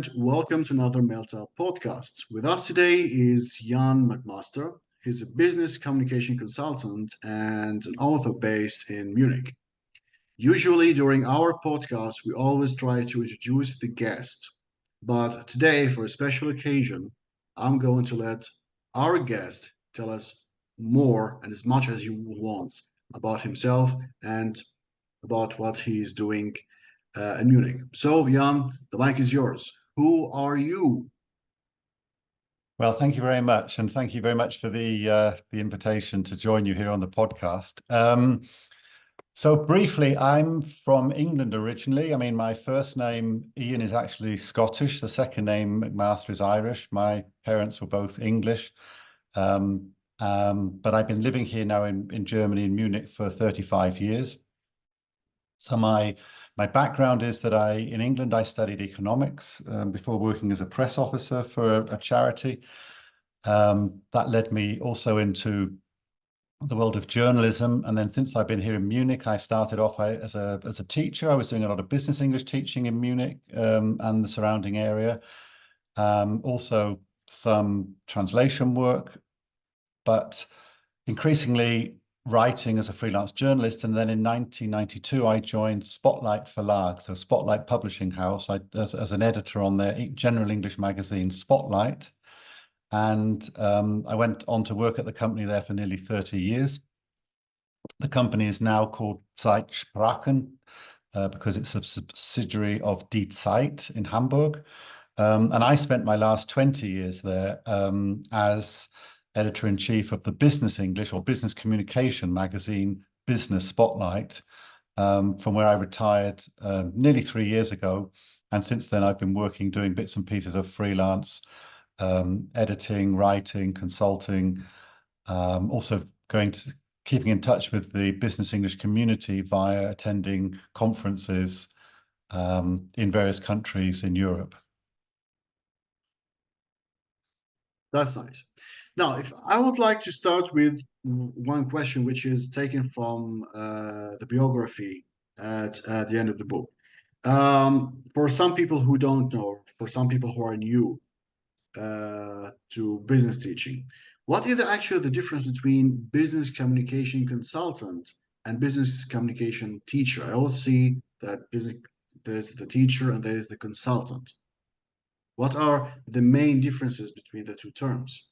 and welcome to another MELTA podcast. With us today is Ian McMaster. He's a business communication consultant and an author based in Munich. Usually during our podcast, we always try to introduce the guest. But today, for a special occasion, I'm going to let our guest tell us more and as much as he wants about himself and about what he is doing in Munich. So, Jan, the mic is yours. Who are you? Well, thank you very much, and thank you very much for the invitation to join you here on the podcast. So briefly, I'm from England originally. I mean, my first name, Ian, is actually Scottish. The second name, McMaster, is Irish. My parents were both English. But I've been living here now in Germany, in Munich, for 35 years. So my background is that in England, I studied economics before working as a press officer for a charity. That led me also into the world of journalism. And then since I've been here in Munich, I started off as a teacher. I was doing a lot of business English teaching in Munich and the surrounding area. Also some translation work, but increasingly writing as a freelance journalist. And then in 1992, I joined Spotlight Verlag, so Spotlight Publishing House, as an editor on their general English magazine, Spotlight. And I went on to work at the company there for nearly 30 years. The company is now called Zeitsprachen because it's a subsidiary of Die Zeit in Hamburg. And I spent my last 20 years there as editor-in-chief of the Business English or Business Communication magazine, Business Spotlight, from where I retired nearly 3 years ago. And since then, I've been working, doing bits and pieces of freelance editing, writing, consulting, also keeping in touch with the business English community via attending conferences in various countries in Europe. That's nice. Now, if I would like to start with one question, which is taken from the biography at the end of the book. For some people who don't know, for some people who are new to business teaching, what is actually the difference between business communication consultant and business communication teacher? I always see that there's the teacher and there's the consultant. What are the main differences between the two terms?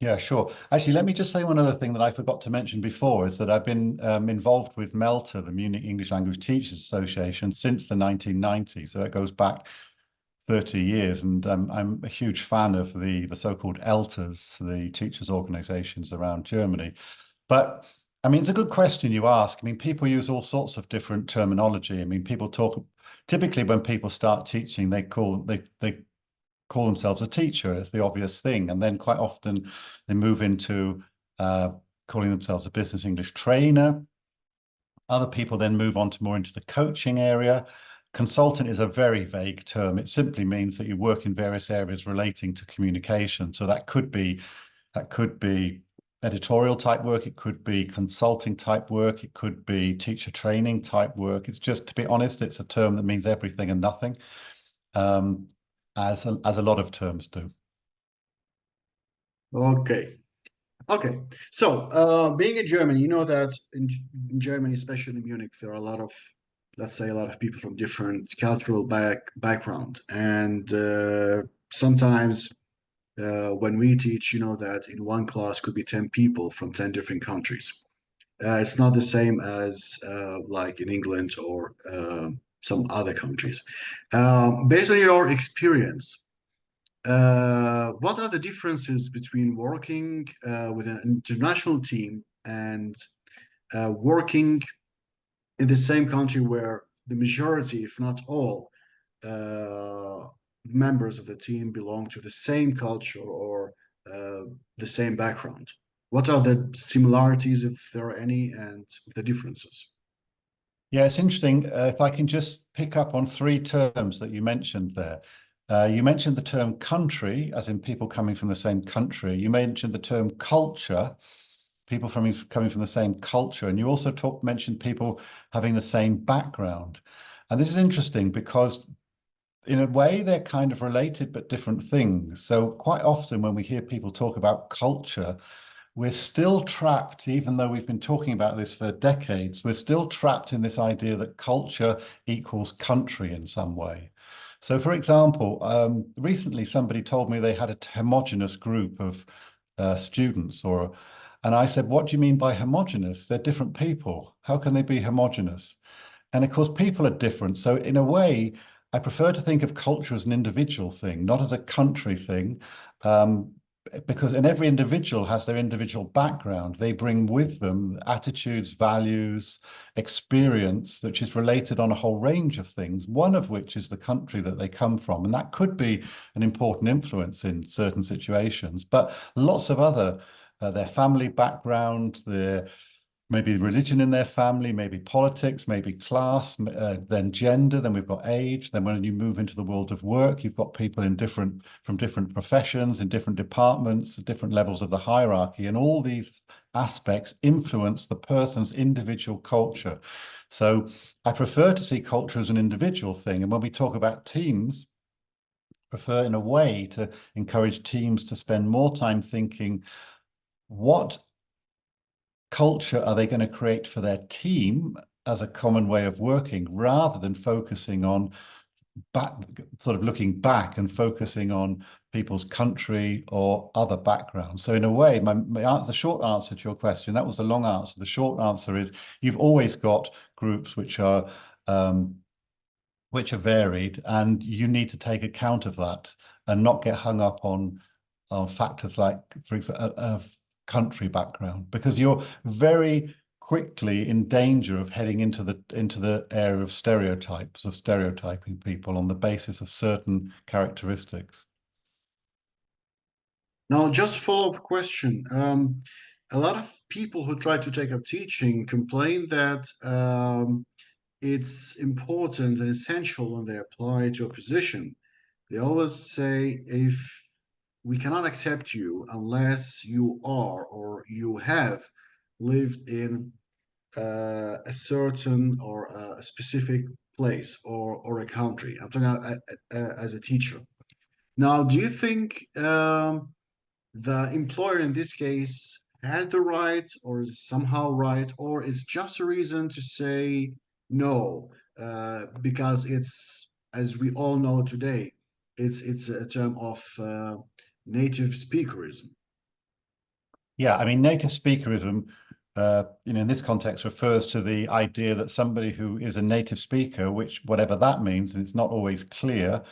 Yeah, sure. Actually, let me just say one other thing that I forgot to mention before is that I've been involved with MELTA, the Munich English Language Teachers Association, since the 1990s. So it goes back 30 years. And I'm a huge fan of the so-called ELTAs, the teachers' organizations around Germany. But I mean, it's a good question you ask. I mean, people use all sorts of different terminology. I mean, people talk, typically when people start teaching, they call themselves a teacher. It's the obvious thing. And then quite often they move into calling themselves a business English trainer. Other people then move on to more into the coaching area. Consultant is a very vague term. It simply means that you work in various areas relating to communication. So that could be editorial type work. It could be consulting type work. It could be teacher training type work. It's just, to be honest, it's a term that means everything and nothing. As a lot of terms do. Okay. So being in Germany, you know that in Germany, especially in Munich, there are a lot of, let's say, a lot of people from different cultural background. And sometimes when we teach, you know that in one class could be 10 people from 10 different countries. It's not the same as like in England or some other countries. Based on your experience, what are the differences between working with an international team and working in the same country where the majority, if not all, members of the team belong to the same culture or the same background? What are the similarities, if there are any, and the differences? Yeah, it's interesting. If I can just pick up on 3 terms that you mentioned there. You mentioned the term country, as in people coming from the same country. You mentioned the term culture, people coming from the same culture. And you also mentioned people having the same background. And this is interesting because in a way, they're kind of related but different things. So quite often when we hear people talk about culture, we're still trapped, even though we've been talking about this for decades, we're still trapped in this idea that culture equals country in some way. So, for example, recently somebody told me they had a homogenous group of students, and I said, "What do you mean by homogenous? They're different people. How can they be homogenous?" And of course, people are different. So, in a way, I prefer to think of culture as an individual thing, not as a country thing. Because and every individual has their individual background. They bring with them attitudes, values, experience, which is related on a whole range of things, one of which is the country that they come from. And that could be an important influence in certain situations, but lots of other, their family background, their maybe religion in their family, maybe politics, maybe class, then gender, then we've got age. Then when you move into the world of work, you've got people from different professions, in different departments, different levels of the hierarchy, and all these aspects influence the person's individual culture. So I prefer to see culture as an individual thing. And when we talk about teams, prefer in a way to encourage teams to spend more time thinking, what culture are they going to create for their team as a common way of working, rather than focusing on sort of looking back and focusing on people's country or other backgrounds. So in a way, the short answer to your question, that was the long answer. The short answer is you've always got groups which are varied, and you need to take account of that and not get hung up on factors like, for example, country background, because you're very quickly in danger of heading into the area of stereotypes, of stereotyping people on the basis of certain characteristics. Now, just follow-up question. A lot of people who try to take up teaching complain that it's important and essential when they apply to a position. They always say, if we cannot accept you unless you are or you have lived in a certain or a specific place or a country. I'm talking as a teacher. Now, do you think the employer in this case had the right or is somehow right, or is just a reason to say no, because it's, as we all know today, it's a term of native speakerism. Yeah, I mean, native speakerism, in this context, refers to the idea that somebody who is a native speaker, which whatever that means, and it's not always clear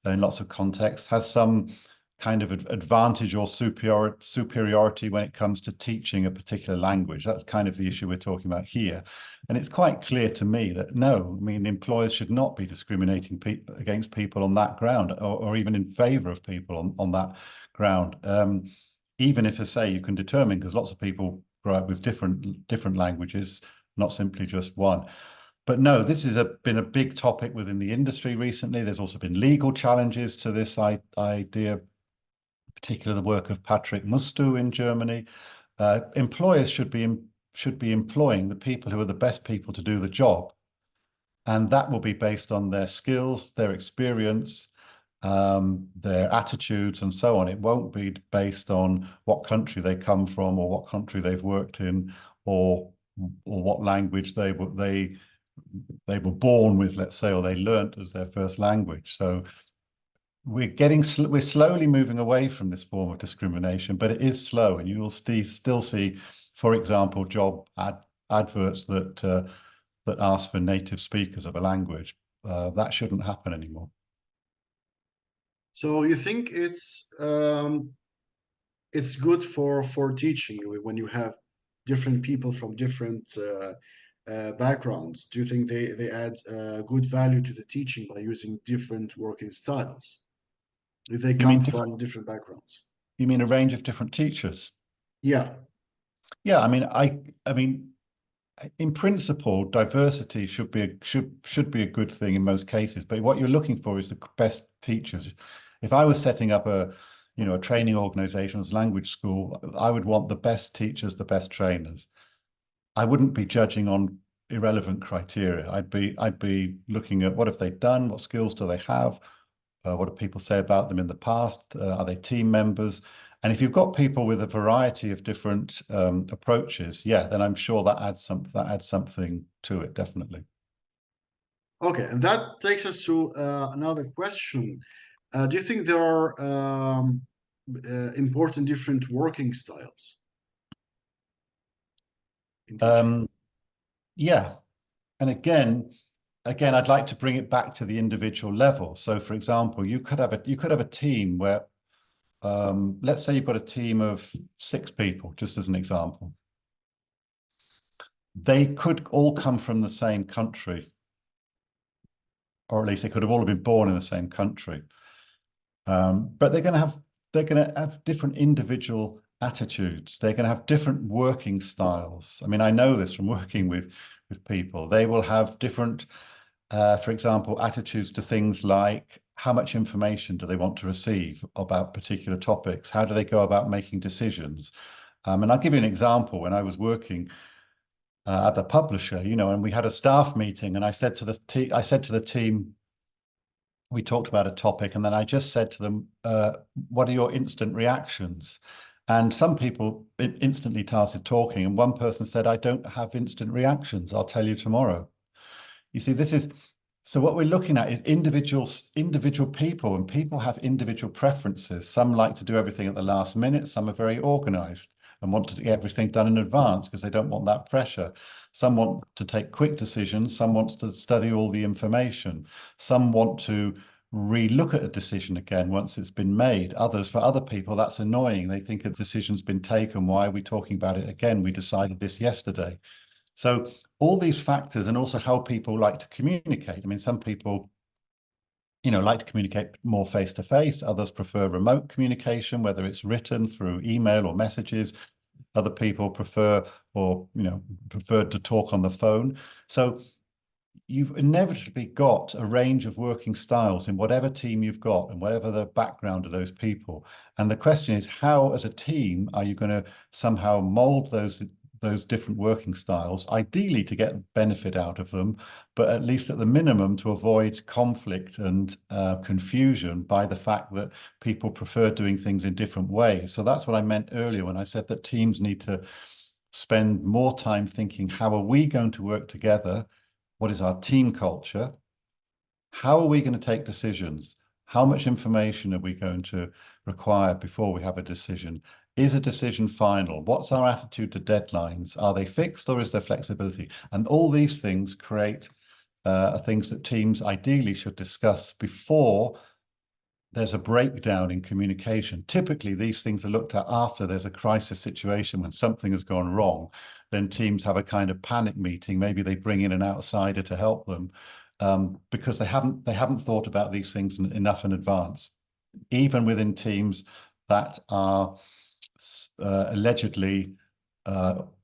in lots of contexts, has some kind of advantage or superiority when it comes to teaching a particular language. That's kind of the issue we're talking about here. And it's quite clear to me that no, I mean, employers should not be discriminating against people on that ground, or even in favor of people on that ground. Even if, as say, you can determine, because lots of people grow up with different languages, not simply just one. But no, this has been a big topic within the industry recently. There's also been legal challenges to this idea, particularly the work of Patrick Mustu in Germany. Employers should be employing the people who are the best people to do the job, and that will be based on their skills, their experience, their attitudes, and so on. It won't be based on what country they come from, or what country they've worked in, or what language they were born with, let's say, or they learnt as their first language. So we're slowly moving away from this form of discrimination, but it is slow, and you will still see, for example, job adverts that ask for native speakers of a language. That shouldn't happen anymore. So you think it's good for teaching when you have different people from different backgrounds? Do you think they add good value to the teaching by using different working styles if they You come mean from different backgrounds? you mean a range of different teachers? Yeah. Yeah, I mean, in principle, diversity should be a good thing in most cases. But what you're looking for is the best teachers. If I was setting up a training organization as language school, I would want the best teachers, the best trainers. I wouldn't be judging on irrelevant criteria. I'd be looking at what have they done, what skills do they have, What do people say about them in the past? Are they team members? And if you've got people with a variety of different approaches, yeah, then I'm sure that adds something to it, definitely. Okay, and that takes us to another question. Do you think there are important different working styles in teaching? Yeah, and again, I'd like to bring it back to the individual level. So, for example, you could have a team where, let's say you've got a team of 6 people, just as an example. They could all come from the same country, or at least they could have all been born in the same country. But they're going to have different individual attitudes. They're going to have different working styles. I mean, I know this from working with people. They will have different, for example, attitudes to things like how much information do they want to receive about particular topics? How do they go about making decisions? And I'll give you an example. When I was working at the publisher, and we had a staff meeting, and I said to the team, we talked about a topic, and then I just said to them, what are your instant reactions? And some people instantly started talking, and one person said, I don't have instant reactions. I'll tell you tomorrow. You see, so what we're looking at is individual people, and people have individual preferences. Some like to do everything at the last minute. Some are very organized and want to get everything done in advance because they don't want that pressure. Some want to take quick decisions. Some want to study all the information. Some want to re-look at a decision again once it's been made. For other people, that's annoying. They think a decision's been taken. Why are we talking about it again? We decided this yesterday. So all these factors, and also how people like to communicate. I mean, some people, like to communicate more face-to-face. Others prefer remote communication, whether it's written through email or messages. Other people preferred to talk on the phone. So you've inevitably got a range of working styles in whatever team you've got and whatever the background of those people. And the question is, how, as a team, are you going to somehow mold those different working styles, ideally to get benefit out of them, but at least at the minimum to avoid conflict and confusion by the fact that people prefer doing things in different ways. So that's what I meant earlier when I said that teams need to spend more time thinking, how are we going to work together? What is our team culture? How are we going to take decisions? How much information are we going to require before we have a decision? Is a decision final? What's our attitude to deadlines? Are they fixed, or is there flexibility? And all these things create things that teams ideally should discuss before there's a breakdown in communication. Typically, these things are looked at after there's a crisis situation, when something has gone wrong. Then teams have a kind of panic meeting. Maybe they bring in an outsider to help them because they haven't thought about these things enough in advance. Even within teams that are allegedly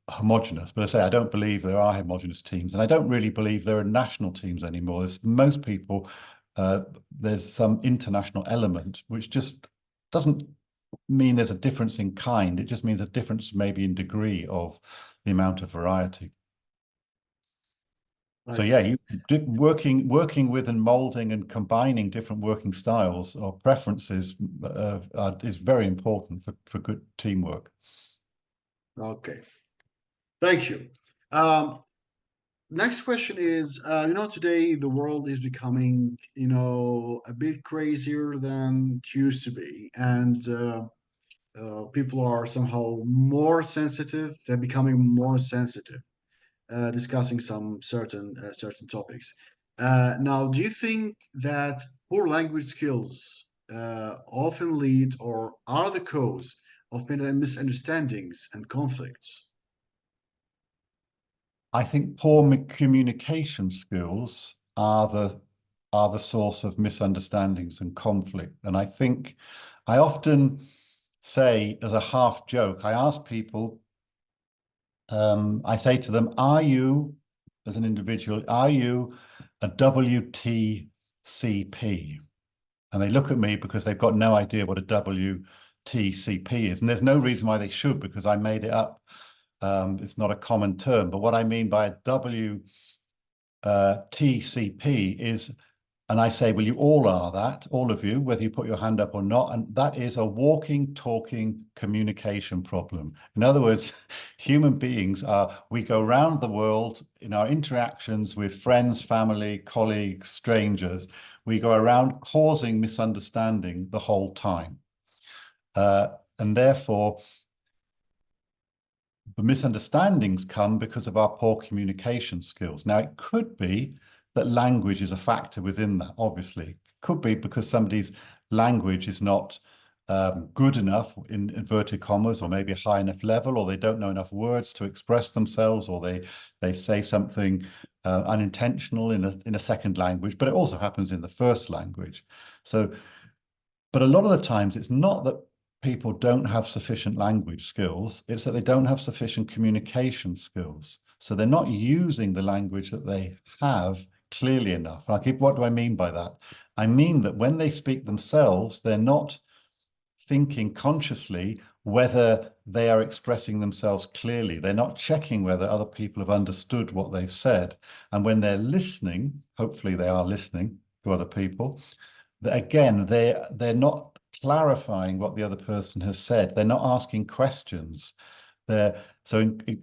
homogenous. But I say, I don't believe there are homogenous teams, and I don't really believe there are national teams anymore. Most people, there's some international element, which just doesn't mean there's a difference in kind. It just means a difference maybe in degree of the amount of variety. So yeah, working with and molding and combining different working styles or preferences is very important for good teamwork. Okay, thank you. Next question is, today the world is becoming, a bit crazier than it used to be, and people are somehow more sensitive. They're becoming more sensitive, discussing some certain topics. Now, do you think that poor language skills often lead or are the cause of misunderstandings and conflicts? I think poor communication skills are the source of misunderstandings and conflict. And I think I often say, as a half joke, I ask people, I say to them, are you, as an individual, are you a WTCP? And they look at me because they've got no idea what a WTCP is. And there's no reason why they should, because I made it up. It's not a common term. But what I mean by a WTCP is And I say, well, you all are that, all of you, whether you put your hand up or not. And that is a walking, talking communication problem. In other words, human beings we go around the world in our interactions with friends, family, colleagues, strangers. We go around causing misunderstanding the whole time. And therefore, the misunderstandings come because of our poor communication skills. Now, it could be that language is a factor within that, obviously. It could be because somebody's language is not good enough, in inverted commas, or maybe a high enough level, or they don't know enough words to express themselves, or they say something unintentional in a second language, but it also happens in the first language. So, but a lot of the times it's not that people don't have sufficient language skills, it's that they don't have sufficient communication skills. So they're not using the language that they have clearly enough. What do I mean by that? I mean that when they speak themselves, they're not thinking consciously whether they are expressing themselves clearly. They're not checking whether other people have understood what they've said. And when they're listening, hopefully they are listening to other people, again, they're not clarifying what the other person has said. They're not asking questions.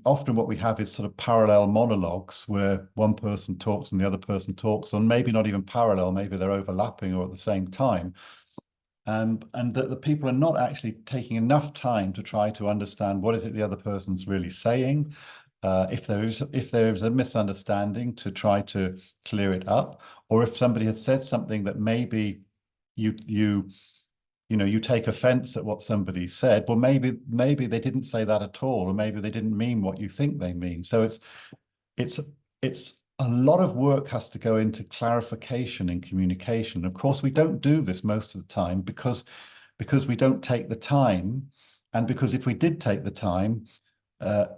Often what we have is sort of parallel monologues where one person talks and the other person talks, and maybe not even parallel, maybe they're overlapping or at the same time. And that the people are not actually taking enough time to try to understand what is it the other person's really saying. If there is a misunderstanding, to try to clear it up, or if somebody had said something that maybe you take offense at what somebody said, well, maybe they didn't say that at all, or maybe they didn't mean what you think they mean. So it's a lot of work has to go into clarification and communication. Of course, we don't do this most of the time because we don't take the time, and because if we did take the time, life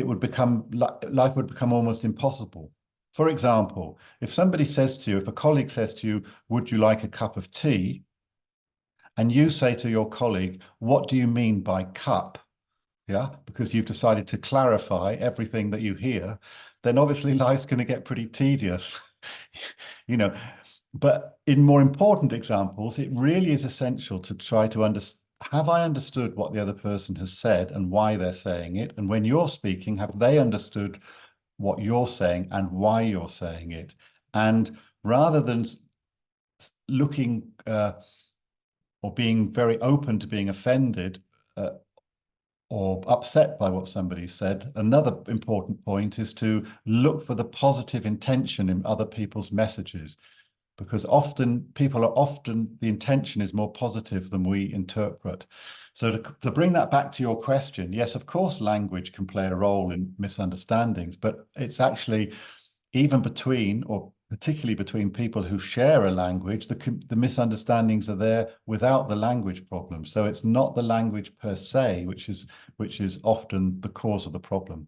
would become almost impossible. For example, if a colleague says to you, would you like a cup of tea? And you say to your colleague, what do you mean by cup? Yeah, because you've decided to clarify everything that you hear, then obviously life's going to get pretty tedious. But in more important examples, it really is essential to try to understand, have I understood what the other person has said and why they're saying it? And when you're speaking, have they understood what you're saying and why you're saying it? And rather than looking or being very open to being offended or upset by what somebody said, another important point is to look for the positive intention in other people's messages, because the intention is more positive than we interpret. So to bring that back to your question, yes, of course, language can play a role in misunderstandings, but it's actually even between, or particularly between people who share a language, the misunderstandings are there without the language problem. So it's not the language per se, which is often the cause of the problem.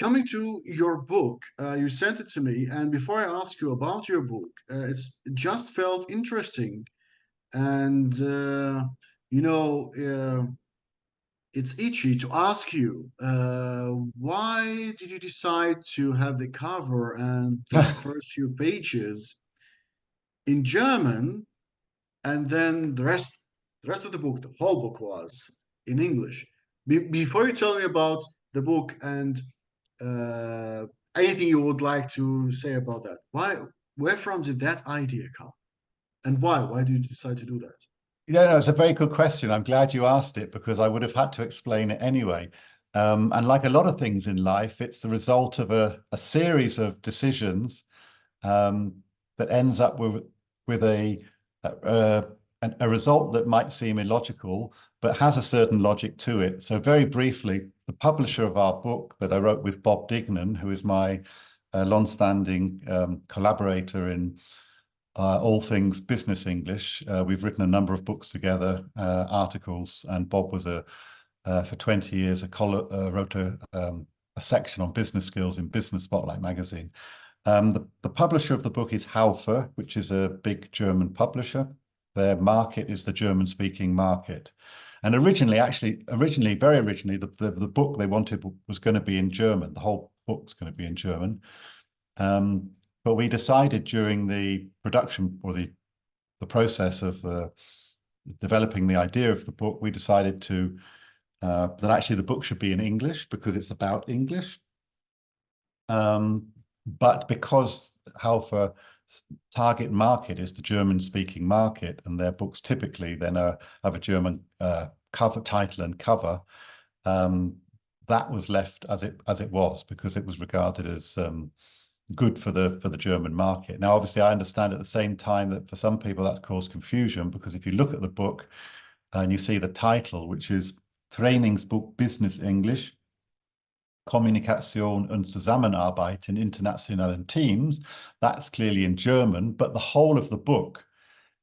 Coming to your book, you sent it to me, and before I ask you about your book, it just felt interesting, and it's itchy to ask you, why did you decide to have the cover and the first few pages in German, and then the rest of the book, the whole book was in English? Before you tell me about the book and uh, anything you would like to say about that, where from did that idea come, and why? Why did you decide to do that? No, it's a very good question. I'm glad you asked it, because I would have had to explain it anyway. And like a lot of things in life, it's the result of a series of decisions that ends up with a result that might seem illogical, but has a certain logic to it. So very briefly, the publisher of our book that I wrote with Bob Dignan, who is my long-standing collaborator in all things business English. We've written a number of books together, articles, and Bob was for 20 years wrote a section on business skills in Business Spotlight magazine. The publisher of the book is Haufer, which is a big German publisher. Their market is the German-speaking market. And very originally, the book they wanted was going to be in German. The whole book's going to be in German. But we decided during the production or the process of developing the idea of the book, we decided to that actually the book should be in English because it's about English. But because Halfa target market is the German-speaking market, and their books typically then have a German cover, title, and cover, that was left as it was because it was regarded as good for the German market. Now, obviously, I understand at the same time that for some people that's caused confusion, because if you look at the book and you see the title, which is Trainingsbuch Business English, Kommunikation und Zusammenarbeit in internationalen Teams, that's clearly in German, but the whole of the book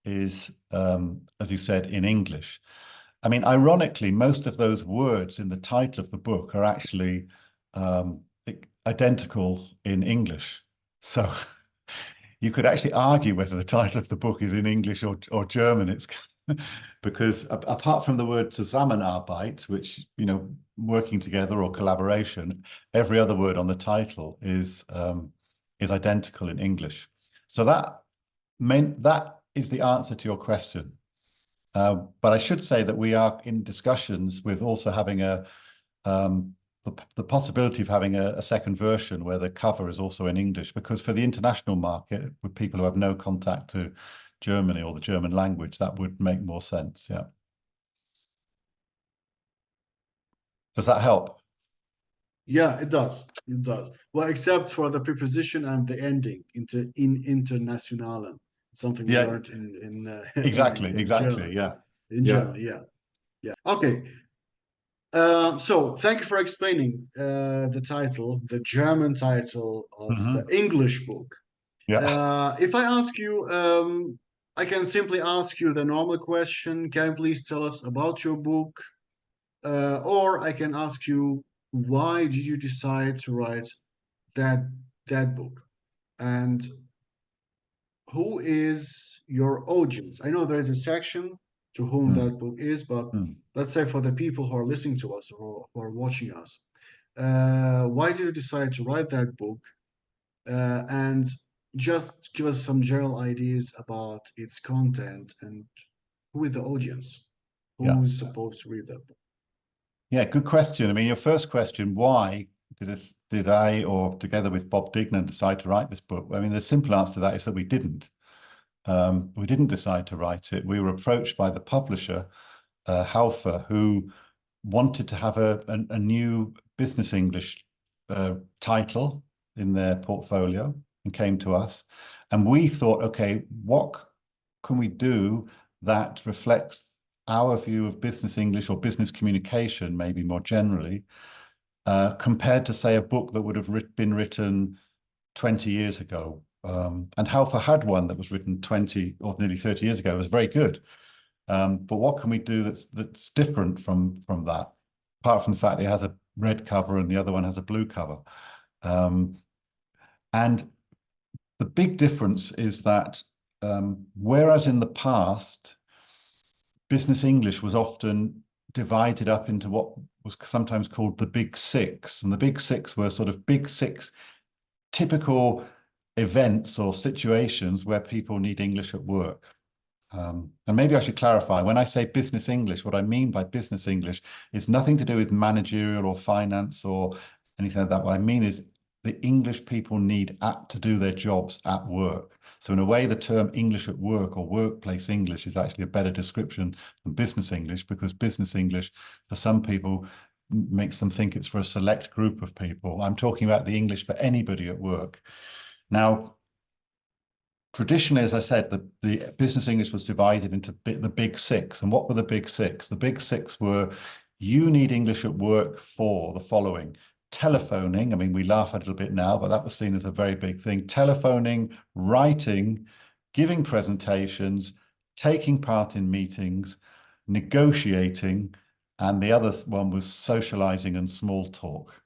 is, as you said, in English. I mean, ironically, most of those words in the title of the book are actually identical in English. So you could actually argue whether the title of the book is in English or German. It's because apart from the word Zusammenarbeit, which, you know, working together or collaboration, every other word on the title is identical in English. So that is the answer to your question. But I should say that we are in discussions with also having the possibility of having a second version where the cover is also in English, because for the international market, with people who have no contact to Germany or the German language, that would make more sense. Yeah. Does that help? Yeah, it does. It does. Well, except for the preposition and the ending in internationalen, something we Yeah, learned in exactly. German. Yeah. In Yeah. German, yeah. Yeah. Okay. So thank you for explaining the title, the German title of the English book. Yeah. If I ask you, I can simply ask you the normal question, can you please tell us about your book? Or I can ask you, why did you decide to write that book? And who is your audience? I know there is a section to whom that book is, but let's say for the people who are listening to us or who are watching us, why did you decide to write that book? And just give us some general ideas about its content and who is the audience? Yeah. Who's supposed to read that book? Yeah, good question. I mean, your first question, why did I, or together with Bob Dignan, decide to write this book? I mean, the simple answer to that is that we didn't. We didn't decide to write it. We were approached by the publisher, Halfa, who wanted to have a new business English title in their portfolio, and came to us. And we thought, okay, what can we do that reflects our view of business English or business communication, maybe more generally, compared to, say, a book that would have been written 20 years ago. And Halfa had one that was written 20 or nearly 30 years ago. It was very good. But what can we do that's different from that, apart from the fact it has a red cover and the other one has a blue cover? And the big difference is that whereas in the past, business English was often divided up into what was sometimes called the Big Six. And the Big Six were sort of big six typical events or situations where people need English at work. And maybe I should clarify, when I say business English, what I mean by business English is nothing to do with managerial or finance or anything like that. What I mean is the English people need to do their jobs at work. So in a way, the term English at work or workplace English is actually a better description than business English, because business English, for some people, makes them think it's for a select group of people. I'm talking about the English for anybody at work. Now, traditionally, as I said, the business English was divided into the Big Six. And what were the Big Six? The Big Six were, you need English at work for the following: telephoning. I mean, we laugh a little bit now, but that was seen as a very big thing. Telephoning, writing, giving presentations, taking part in meetings, negotiating, and the other one was socializing and small talk.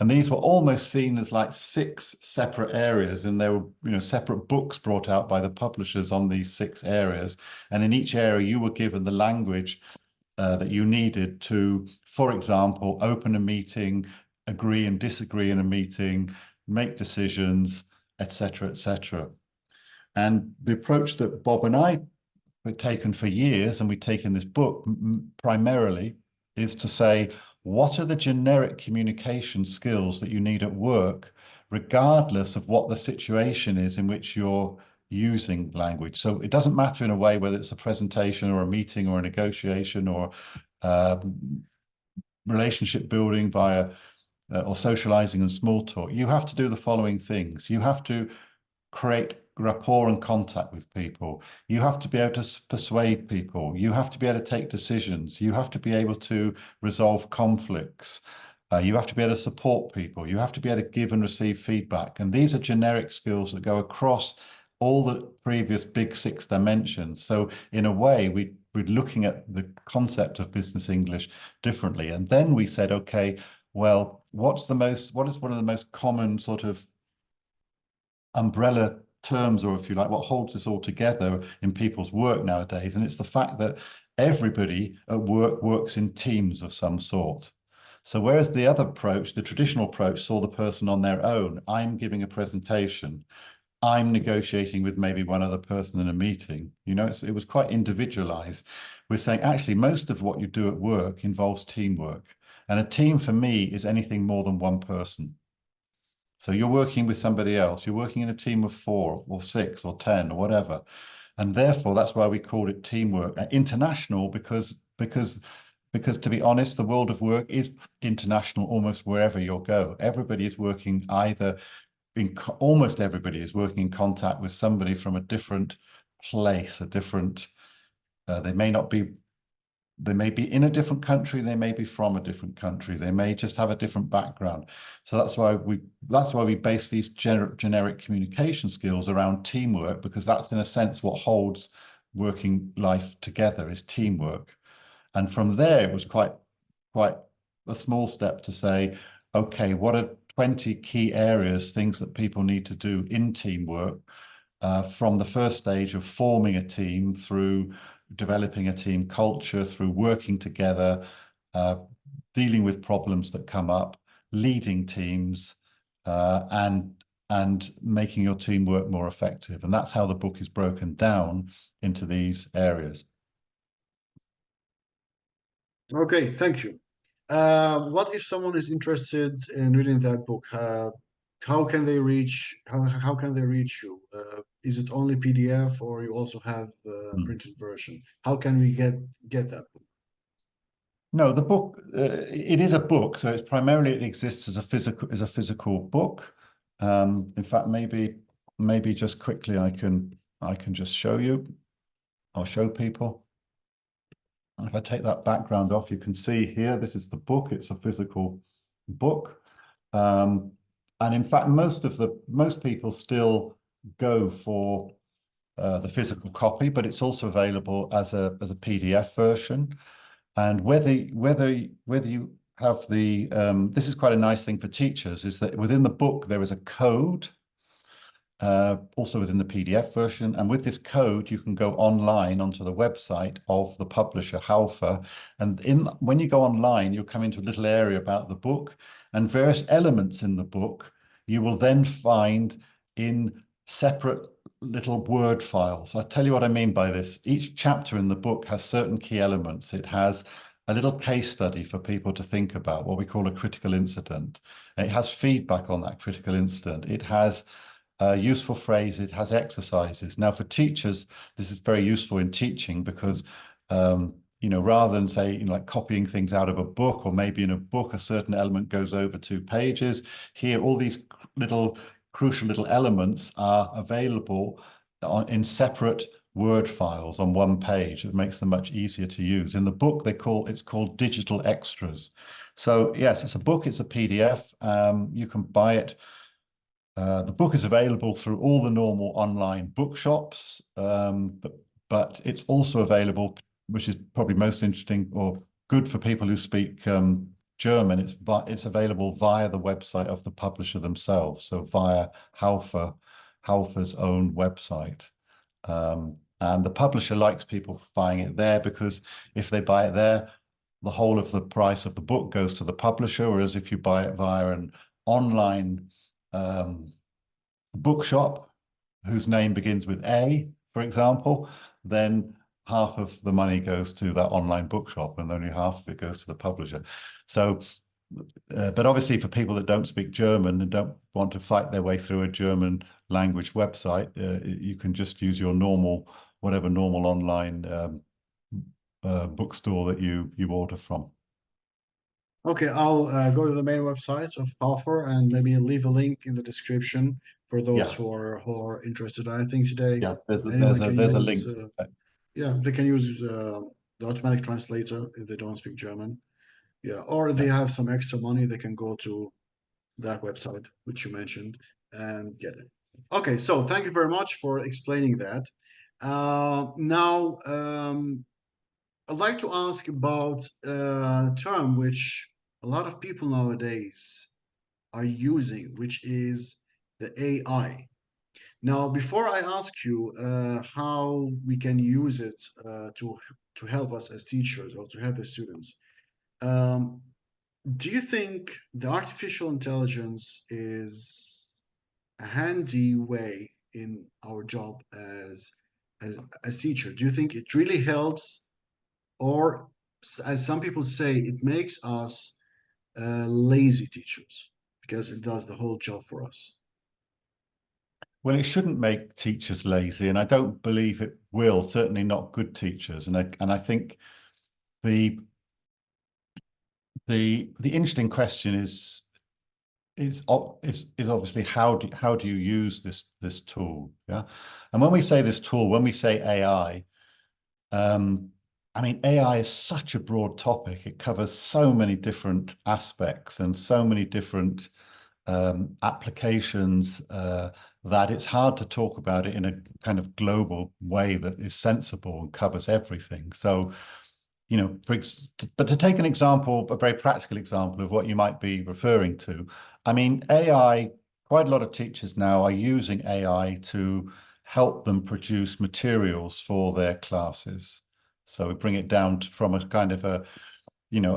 And these were almost seen as like 6 separate areas, and there were, you know, separate books brought out by the publishers on these 6 areas. And in each area, you were given the language that you needed to, for example, open a meeting, agree and disagree in a meeting, make decisions, etc., etc. And the approach that Bob and I have taken for years, and we take in this book primarily, is to say, what are the generic communication skills that you need at work, regardless of what the situation is in which you're using language? So it doesn't matter in a way whether it's a presentation or a meeting or a negotiation or relationship building via or socializing and small talk. You have to do the following things. You have to create rapport and contact with people. You have to be able to persuade people. You have to be able to take decisions. You have to be able to resolve conflicts. You have to be able to support people. You have to be able to give and receive feedback. And these are generic skills that go across all the previous big 6 dimensions. So in a way, we're looking at the concept of business English differently. And then we said, okay, well, what is one of the most common sort of umbrella terms, or if you like, what holds this all together in people's work nowadays? And it's the fact that everybody at work works in teams of some sort. So whereas the other approach, the traditional approach, saw the person on their own, I'm giving a presentation, I'm negotiating with maybe one other person in a meeting, you know, it was quite individualized. We're saying actually most of what you do at work involves teamwork. And a team for me is anything more than one person. So you're working with somebody else, you're working in a team of 4 or 6 or 10 or whatever. And therefore, that's why we called it teamwork. International, because to be honest, the world of work is international almost wherever you go. Everybody is working almost everybody is working in contact with somebody from a different place, a different, they may be in a different country, they may be from a different country, they may just have a different background. So that's why we base these generic communication skills around teamwork, because that's in a sense what holds working life together, is teamwork. And from there, it was quite a small step to say, okay, what are 20 key areas, things that people need to do in teamwork, from the first stage of forming a team, through developing a team culture, through working together, dealing with problems that come up, leading teams, and making your team work more effective. And that's how the book is broken down into these areas. Okay, thank you. What if someone is interested in reading that book? How can they reach you? Is it only PDF, or you also have a printed version? How can we get that book? No, the book, it is a book, so it's primarily, it exists as a physical book. In fact, maybe just quickly I can just show you. I'll show people. If I take that background off, you can see here, this is the book. It's a physical book. And in fact, most people still go for the physical copy, but it's also available as a PDF version. And whether you have the, this is quite a nice thing for teachers, is that within the book, there is a code, also within the PDF version. And with this code, you can go online onto the website of the publisher, Halfa. And when you go online, you'll come into a little area about the book, and various elements in the book you will then find in separate little Word files. I'll tell you what I mean by this. Each chapter in the book has certain key elements. It has a little case study for people to think about, what we call a critical incident. And it has feedback on that critical incident. It has useful phrases, it has exercises. Now, for teachers, this is very useful in teaching because, you know, rather than say, you know, like copying things out of a book, or maybe in a book, a certain element goes over 2 pages. Here, all these crucial little elements are available in separate Word files on 1 page. It makes them much easier to use. In the book, it's called digital extras. So yes, it's a book, it's a PDF. You can buy it. The book is available through all the normal online bookshops, but it's also available, which is probably most interesting or good for people who speak German. It's available via the website of the publisher themselves, so via Halfa's own website. And the publisher likes people buying it there, because if they buy it there, the whole of the price of the book goes to the publisher, whereas if you buy it via an online bookshop whose name begins with A, for example, then half of the money goes to that online bookshop and only half of it goes to the publisher. So, but obviously for people that don't speak German and don't want to fight their way through a German language website, you can just use your normal, whatever normal online bookstore that you order from. Okay, I'll go to the main website of Palfor and maybe leave a link in the description for those Yeah, who are interested. I think today yeah. anyone can There's a use, link. yeah, they can use the automatic translator if they don't speak German. Yeah, or they Yeah. have some extra money, they can go to that website which you mentioned and get it. Okay, so thank you very much for explaining that. Now, I'd like to ask about a term which a lot of people nowadays are using, which is the AI. Now, before I ask you how we can use it to help us as teachers or to help the students, um, do you think the artificial intelligence is a handy way in our job as teacher? Do you think it really helps, or as some people say, it makes us lazy teachers because it does the whole job for us? Well, it shouldn't make teachers lazy, and I don't believe it will. Certainly not good teachers. And I think the the interesting question is obviously how do you use this tool? Yeah, and when we say this tool, when we say AI, I mean AI is such a broad topic. It covers so many different aspects and so many different applications that it's hard to talk about it in a kind of global way that is sensible and covers everything. So, you know, but to take an example, a very practical example of what you might be referring to, I mean, AI, quite a lot of teachers now are using AI to help them produce materials for their classes. So we bring it down from a kind of a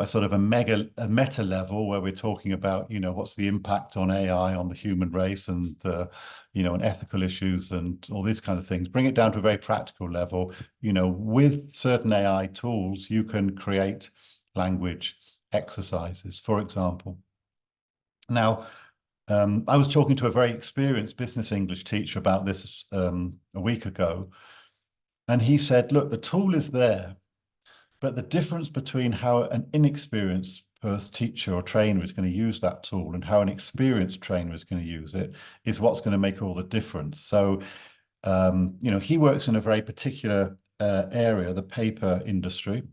sort of a meta level where we're talking about, what's the impact on AI on the human race and, and ethical issues and all these kind of things. Bring it down to a very practical level. With certain AI tools, you can create language exercises, for example. Now, I was talking to a very experienced business English teacher about this a week ago, and he said, look, the tool is there, but the difference between how an inexperienced teacher or trainer is going to use that tool and how an experienced trainer is going to use it is what's going to make all the difference. So, he works in a very particular area, the paper industry,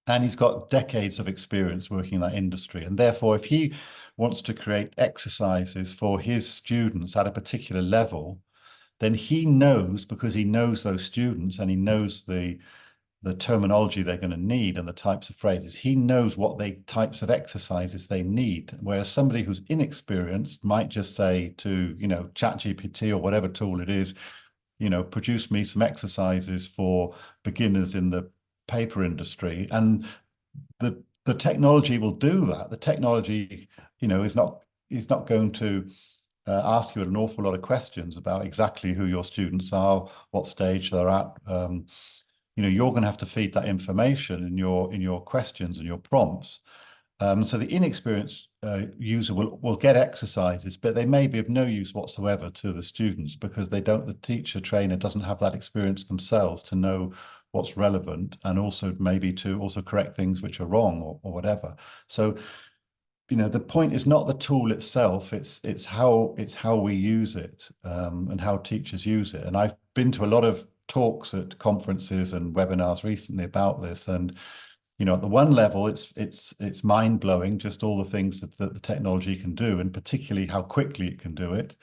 and he's got decades of experience working in that industry. And therefore, if he wants to create exercises for his students at a particular level, then he knows, because he knows those students and he knows the terminology they're going to need and the types of phrases. He knows what types of exercises they need. Whereas somebody who's inexperienced might just say to, ChatGPT or whatever tool it is, produce me some exercises for beginners in the paper industry. And the technology will do that. The technology, is not going to ask you an awful lot of questions about exactly who your students are, what stage they're at. You're going to have to feed that information in your questions and your prompts. So the inexperienced user will get exercises, but they may be of no use whatsoever to the students because the teacher trainer doesn't have that experience themselves to know what's relevant and also maybe to also correct things which are wrong or whatever. So, the point is not the tool itself, it's how we use it and how teachers use it. And I've been to a lot of talks at conferences and webinars recently about this, and at the one level it's mind-blowing, just all the things that the technology can do, and particularly how quickly it can do it.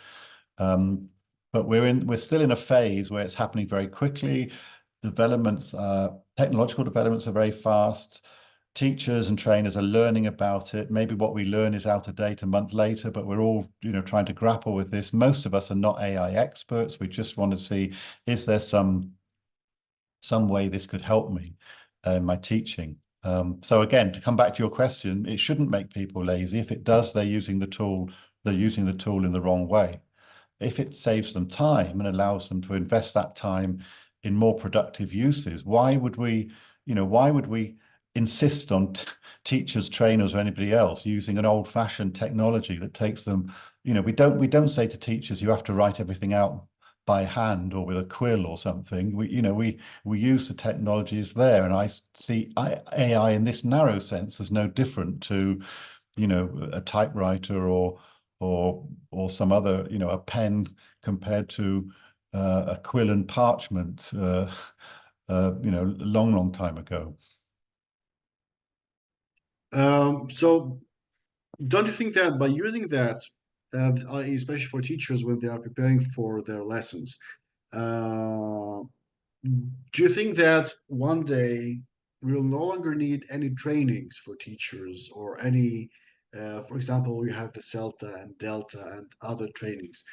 But we're still in a phase where it's happening very quickly. Technological developments are very fast. Teachers and trainers are learning about it. Maybe what we learn is out of date a month later, but we're all, trying to grapple with this. Most of us are not AI experts. We just want to see, is there some way this could help me in my teaching? So again, to come back to your question, it shouldn't make people lazy. If it does, they're using the tool in the wrong way. if it saves them time and allows them to invest that time in more productive uses, why would we, why would we insist on teachers, trainers, or anybody else using an old-fashioned technology that takes them, we don't say to teachers, you have to write everything out by hand or with a quill or something. We use the technologies there, and I see AI in this narrow sense as no different to, a typewriter or some other, a pen compared to a quill and parchment, a long time ago. So don't you think that by using that, especially for teachers when they are preparing for their lessons, do you think that one day we'll no longer need any trainings for teachers or any, for example, we have the CELTA and Delta and other trainings.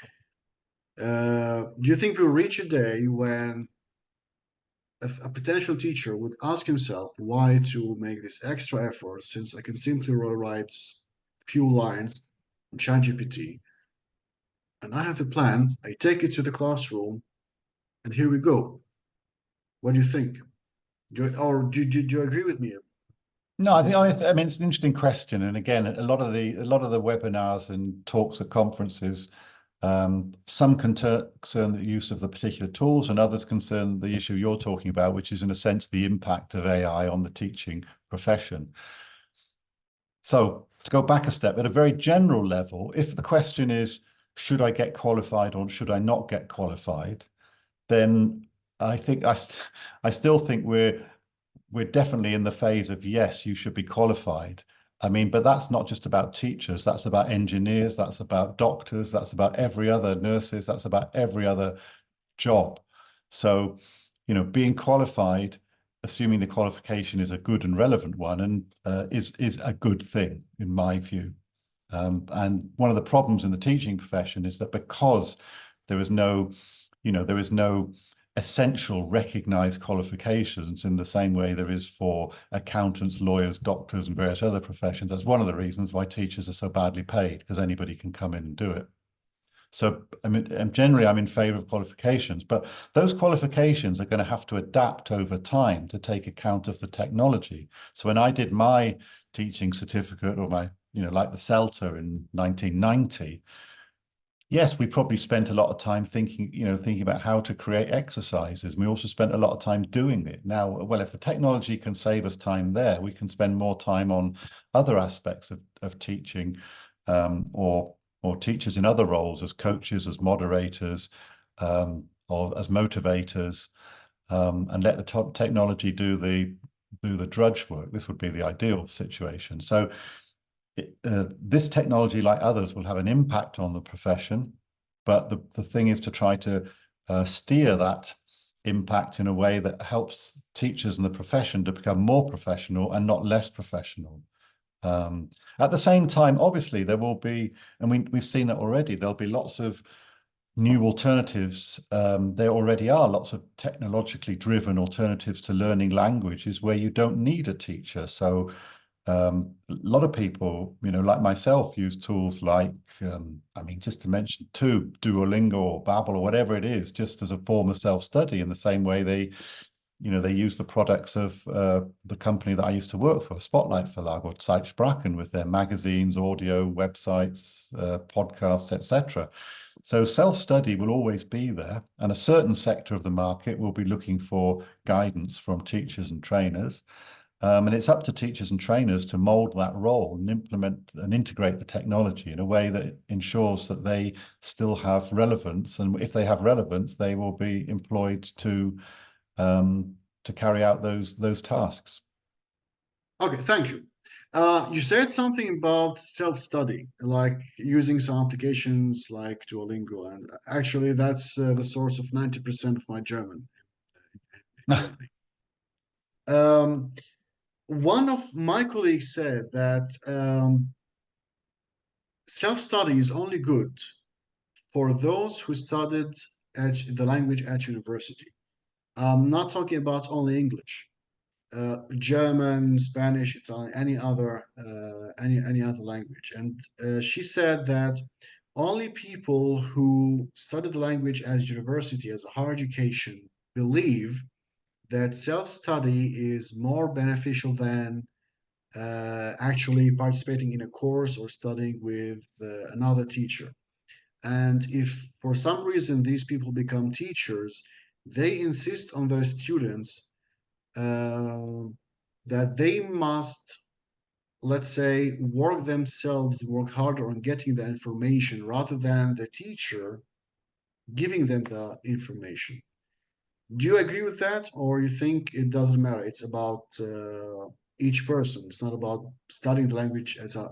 Do you think we'll reach a day when a potential teacher would ask himself why to make this extra effort since I can simply write few lines on ChatGPT and I have the plan, I take it to the classroom, and here we go. What do you think? Do you agree with me? No, I mean, it's an interesting question. And again, a lot of the webinars and talks at conferences, some concern the use of the particular tools, and others concern the issue you're talking about, which is in a sense the impact of AI on the teaching profession. So to go back a step, at a very general level, if the question is, should I get qualified or should I not get qualified, then I think I still think we're definitely in the phase of, yes, you should be qualified. I mean, but that's not just about teachers, that's about engineers, that's about doctors, that's about every other nurses, that's about every other job. So, being qualified, assuming the qualification is a good and relevant one, and is a good thing in my view. And one of the problems in the teaching profession is that because there is no, there is no essential recognized qualifications in the same way there is for accountants, lawyers, doctors, and various other professions. That's one of the reasons why teachers are so badly paid, because anybody can come in and do it. So, I mean, generally, I'm in favor of qualifications, but those qualifications are going to have to adapt over time to take account of the technology. So when I did my teaching certificate or my, like the CELTA in 1990, yes, we probably spent a lot of time thinking about how to create exercises. We also spent a lot of time doing it. Now, well, if the technology can save us time there, we can spend more time on other aspects of teaching, or teachers in other roles as coaches, as moderators, or as motivators, and let the technology do the drudge work. This would be the ideal situation. So this technology, like others, will have an impact on the profession, but the thing is to try to steer that impact in a way that helps teachers and the profession to become more professional and not less professional. At the same time, obviously, there will be, and we've seen that already, there'll be lots of new alternatives. There already are lots of technologically driven alternatives to learning languages where you don't need a teacher. So a lot of people, like myself, use tools like, I mean, just to mention two, Duolingo or Babbel or whatever it is, just as a form of self-study in the same way they use the products of the company that I used to work for, Spotlight Verlag or Zeitsprachen, with their magazines, audio, websites, podcasts, etc. So self-study will always be there, and a certain sector of the market will be looking for guidance from teachers and trainers. And it's up to teachers and trainers to mold that role and implement and integrate the technology in a way that ensures that they still have relevance. And if they have relevance, they will be employed to carry out those tasks. Okay, thank you. You said something about self-study, like using some applications like Duolingo, and actually that's the source of 90% of my German in Germany. One of my colleagues said that self-study is only good for those who studied the language at university. I'm not talking about only English. German, Spanish, Italian, any other language. And she said that only people who study the language as university, as a higher education, believe that self-study is more beneficial than actually participating in a course or studying with another teacher. And if for some reason these people become teachers, they insist on their students uh, that they must, let's say, work themselves, work harder on getting the information rather than the teacher giving them the information. Do you agree with that, or you think it doesn't matter? It's about each person. It's not about studying the language as a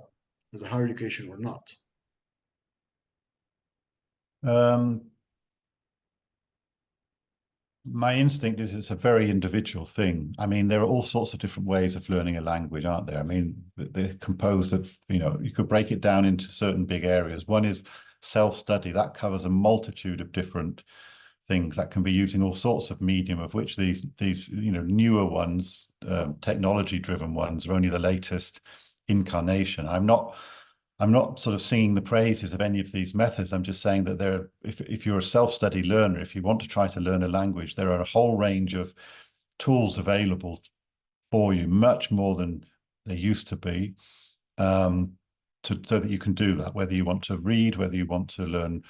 higher education or not. Um, my instinct is it's a very individual thing. I mean, there are all sorts of different ways of learning a language, aren't there? I mean, they're composed of, you could break it down into certain big areas. One is self-study. That covers a multitude of different things that can be using all sorts of medium, of which these newer ones, technology-driven ones, are only the latest incarnation. I'm not sort of singing the praises of any of these methods. I'm just saying that if you're a self-study learner, if you want to try to learn a language, there are a whole range of tools available for you, much more than there used to be, so that you can do that, whether you want to read, whether you want to learn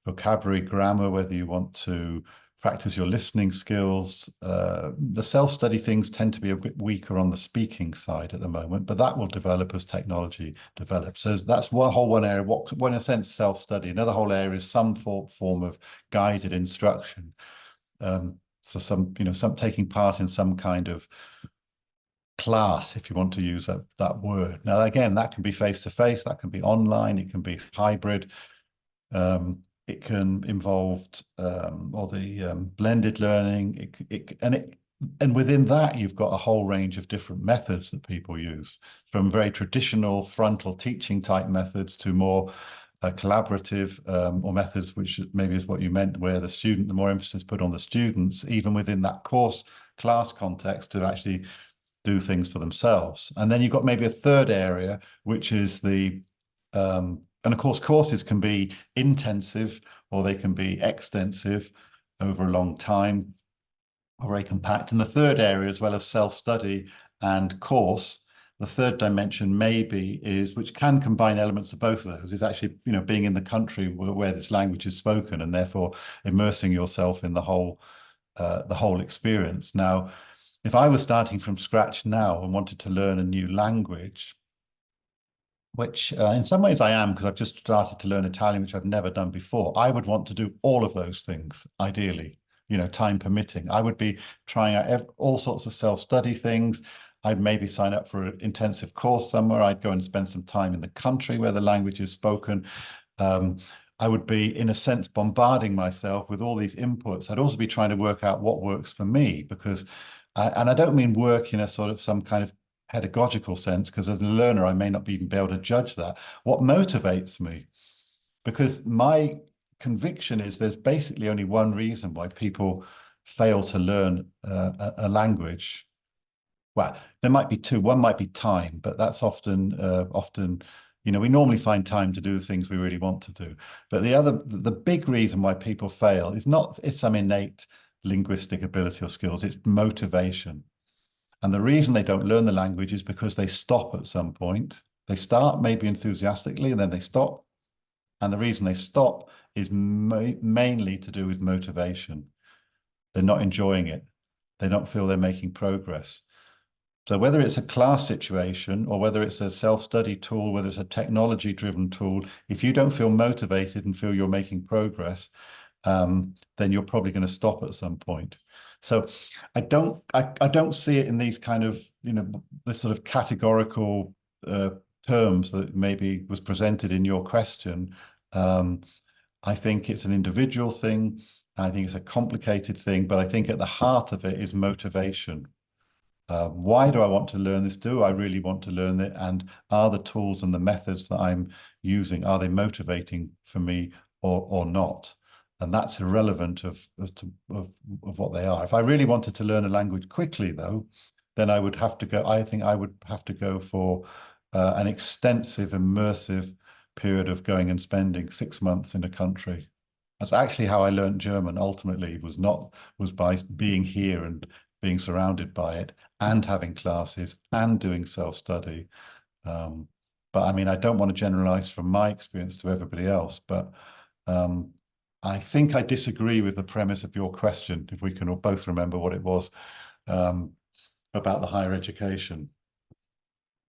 vocabulary, grammar, whether you want to practice your listening skills. The self-study things tend to be a bit weaker on the speaking side at the moment, but that will develop as technology develops. So that's one area, in a sense, self-study. Another whole area is some form of guided instruction. So some taking part in some kind of class, if you want to use that word. Now, again, that can be face-to-face, that can be online, it can be hybrid. It can involve or the blended learning. And within that, you've got a whole range of different methods that people use, from very traditional frontal teaching type methods to more collaborative or methods, which maybe is what you meant, where the more emphasis put on the students, even within that class context, to actually do things for themselves. And then you've got maybe a third area, which is and of course, courses can be intensive or they can be extensive over a long time, or very compact. And the third area, as well as self-study and course, the third dimension maybe which can combine elements of both of those, is actually, being in the country where this language is spoken, and therefore immersing yourself in the whole experience. Now, if I was starting from scratch now and wanted to learn a new language, which in some ways I am, because I've just started to learn Italian, which I've never done before, I would want to do all of those things, ideally, time permitting. I would be trying out all sorts of self-study things. I'd maybe sign up for an intensive course somewhere. I'd go and spend some time in the country where the language is spoken. I would be, in a sense, bombarding myself with all these inputs. I'd also be trying to work out what works for me, because, and I don't mean work in a sort of some kind of pedagogical sense, because as a learner, I may not even be able to judge that. What motivates me? Because my conviction is there's basically only one reason why people fail to learn a language. Well, there might be two. One might be time, but that's often, we normally find time to do things we really want to do. But the big reason why people fail is not it's some innate linguistic ability or skills, it's motivation. And the reason they don't learn the language is because they stop at some point. They start maybe enthusiastically and then they stop. And the reason they stop is mainly to do with motivation. They're not enjoying it. They don't feel they're making progress. So whether it's a class situation or whether it's a self-study tool, whether it's a technology-driven tool, if you don't feel motivated and feel you're making progress, then you're probably going to stop at some point. So I don't see it in these kind of, this sort of categorical terms that maybe was presented in your question. I think it's an individual thing. I think it's a complicated thing, but I think at the heart of it is motivation. Why do I want to learn this? Do I really want to learn it? And are the tools and the methods that I'm using, are they motivating for me or not? And that's irrelevant of what they are. If I really wanted to learn a language quickly, though, then I would have to go, I think I would have to go for an extensive, immersive period of going and spending 6 months in a country. That's actually how I learned German ultimately, was by being here and being surrounded by it and having classes and doing self-study. But I mean, I don't want to generalize from my experience to everybody else, but I think I disagree with the premise of your question, if we can all both remember what it was, about the higher education.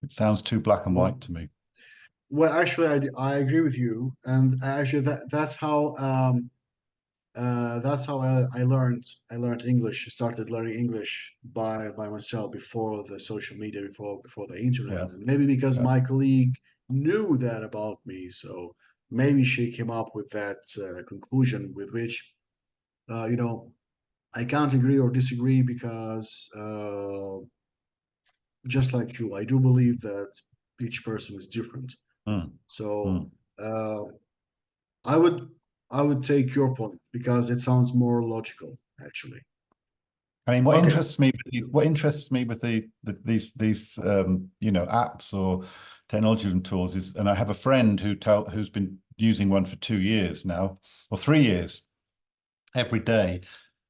It sounds too black and white to me. Well, actually, I agree with you, and actually that's how I learned English. Started learning English by myself before the social media, before the internet. Yeah, And maybe because yeah. my colleague knew that about me, so maybe she came up with that conclusion with which you know I can't agree or disagree because just like you, I do believe that each person is different. Mm, So mm. uh, I would I would take your point because it sounds more logical, actually. I mean, Okay. what interests me with these you know, apps or technology and tools is, and I have a friend who's been using one for 2 years now, or 3 years, every day.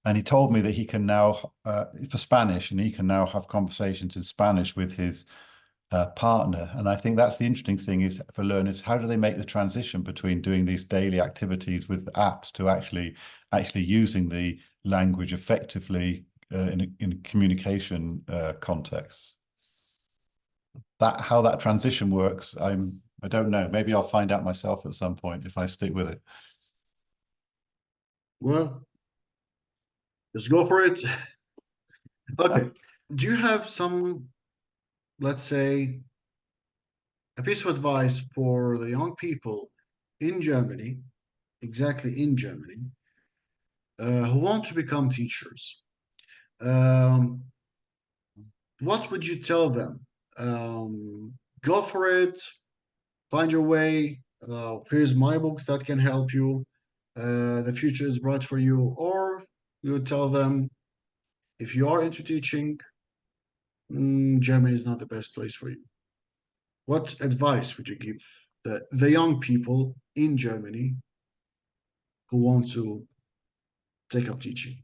And he told me that he can now, for Spanish, and he can now have conversations in Spanish with his partner. And I think that's the interesting thing is for learners, how do they make the transition between doing these daily activities with apps to actually using the language effectively in communication contexts? How that transition works, I don't know. Maybe I'll find out myself at some point if I stick with it. Well, let's go for it. Okay. Do you have some, let's say, a piece of advice for the young people in Germany, exactly in Germany, who want to become teachers? Um, what would you tell them? Go for it, find your way. Here's my book that can help you. The future is bright for you. Or you would tell them, if you are into teaching, Germany is not the best place for you. What advice would you give the young people in Germany who want to take up teaching?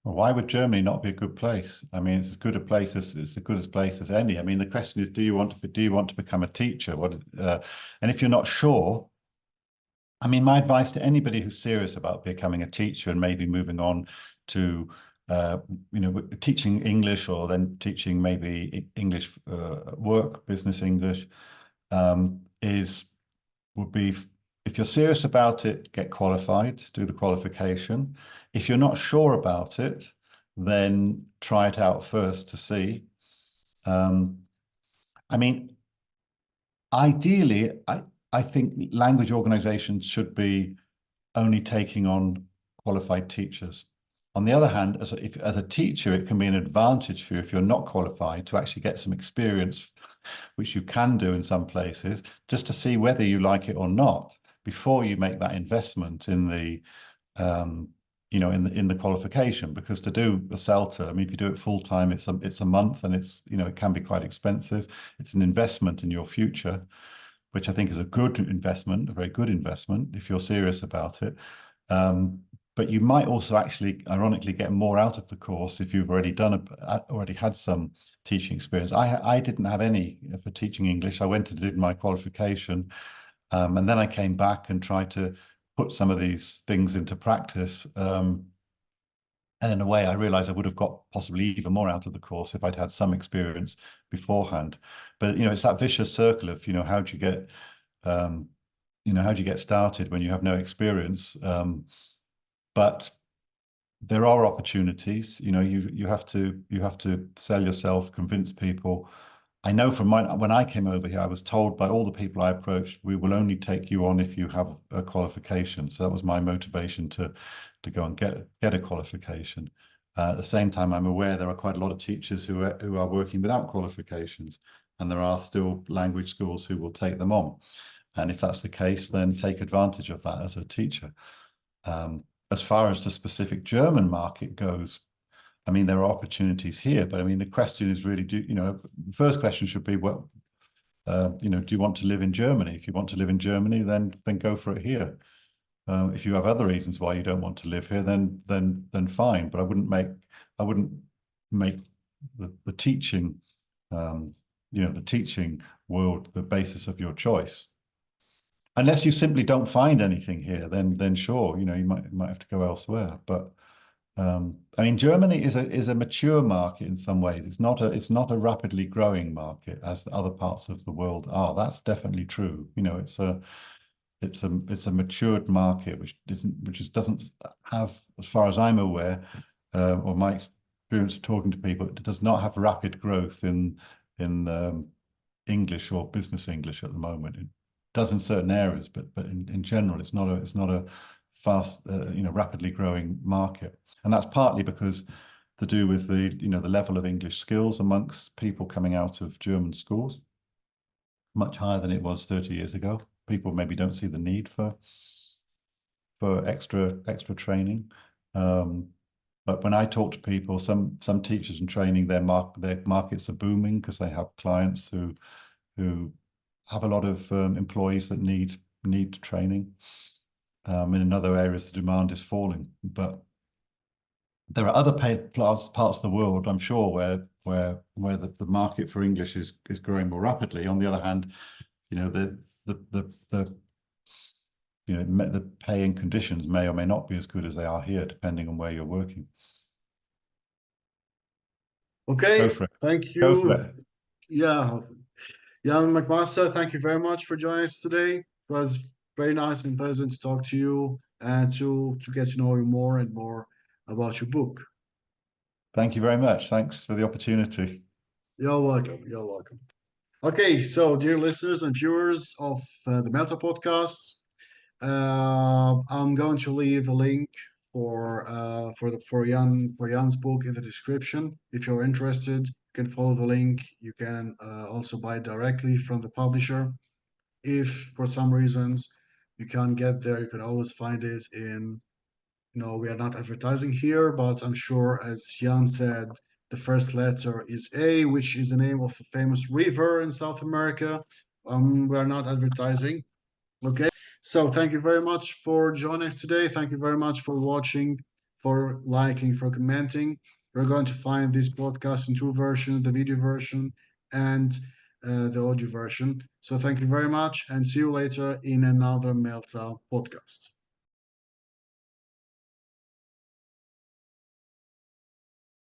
Well, why would Germany not be a good place? I mean, it's as good a place as it's as good a place as any. I mean, the question is, do you want to become a teacher? And if you're not sure, I mean, my advice to anybody who's serious about becoming a teacher and maybe moving on to, uh, you know, teaching English or then teaching maybe English work, business English, is would be, if you're serious about it, get qualified, do the qualification. If you're not sure about it, then try it out first to see. Um, I mean, ideally, I think language organizations should be only taking on qualified teachers. On the other hand, as a teacher, it can be an advantage for you if you're not qualified to actually get some experience, which you can do in some places, just to see whether you like it or not before you make that investment in the you know, in the qualification. Because to do a CELTA, I mean, if you do it full time, it's a month, and it's, you know, it can be quite expensive. It's an investment in your future, which I think is a good investment, a very good investment if you're serious about it. But you might also actually, ironically, get more out of the course if you've already had some teaching experience. I didn't have any for teaching English. I went and did my qualification, and then I came back and tried to put some of these things into practice. And in a way, I realized I would have got possibly even more out of the course if I'd had some experience beforehand. But, you know, it's that vicious circle of, you know, how do you get, how do you get started when you have no experience? But there are opportunities. You know, you have to sell yourself, convince people. I know from when I came over here, I was told by all the people I approached, we will only take you on if you have a qualification. So that was my motivation to go and get a qualification. At the same time, I'm aware there are quite a lot of teachers who are working without qualifications, and there are still language schools who will take them on. And if that's the case, then take advantage of that as a teacher. As far as the specific German market goes, I mean, there are opportunities here, but I mean, the question is really, the first question should be, well, do you want to live in Germany? If you want to live in Germany, then go for it here. If you have other reasons why you don't want to live here, then fine. But I wouldn't make the teaching, the teaching world the basis of your choice. Unless you simply don't find anything here, then sure, you might have to go elsewhere. But I mean, Germany is a mature market in some ways. It's not a rapidly growing market as the other parts of the world are. That's definitely true. It's a matured market which doesn't have, as far as I'm aware, or my experience of talking to people, it does not have rapid growth in English or business English at the moment. It does in certain areas, but in general, it's not a fast, rapidly growing market. And that's partly because to do with the level of English skills amongst people coming out of German schools, much higher than it was 30 years ago. People maybe don't see the need for extra training. But when I talk to people, some teachers in training, their markets are booming because they have clients who have a lot of employees that need training. In other areas, the demand is falling. But there are other parts of the world, I'm sure, where the market for English is growing more rapidly. On the other hand, the pay and conditions may or may not be as good as they are here, depending on where you're working. Okay, Go for it. thank Go for you. it. Yeah, Ian McMaster, thank you very much for joining us today. It was very nice and pleasant to talk to you and to get to know you more and more about your book. Thank you very much. Thanks for the opportunity. You're welcome. You're welcome. Okay, so dear listeners and viewers of the Melta podcast, I'm going to leave a link for Jan's book in the description. If you're interested, you can follow the link. You can also buy it directly from the publisher. If for some reasons you can't get there, you can always find it in. We are not advertising here, but I'm sure, as Jan said, the first letter is A, which is the name of a famous river in South America. We are not advertising. Okay. So thank you very much for joining us today. Thank you very much for watching, for liking, for commenting. We're going to find this podcast in two versions, the video version and the audio version. So thank you very much and see you later in another Melta podcast.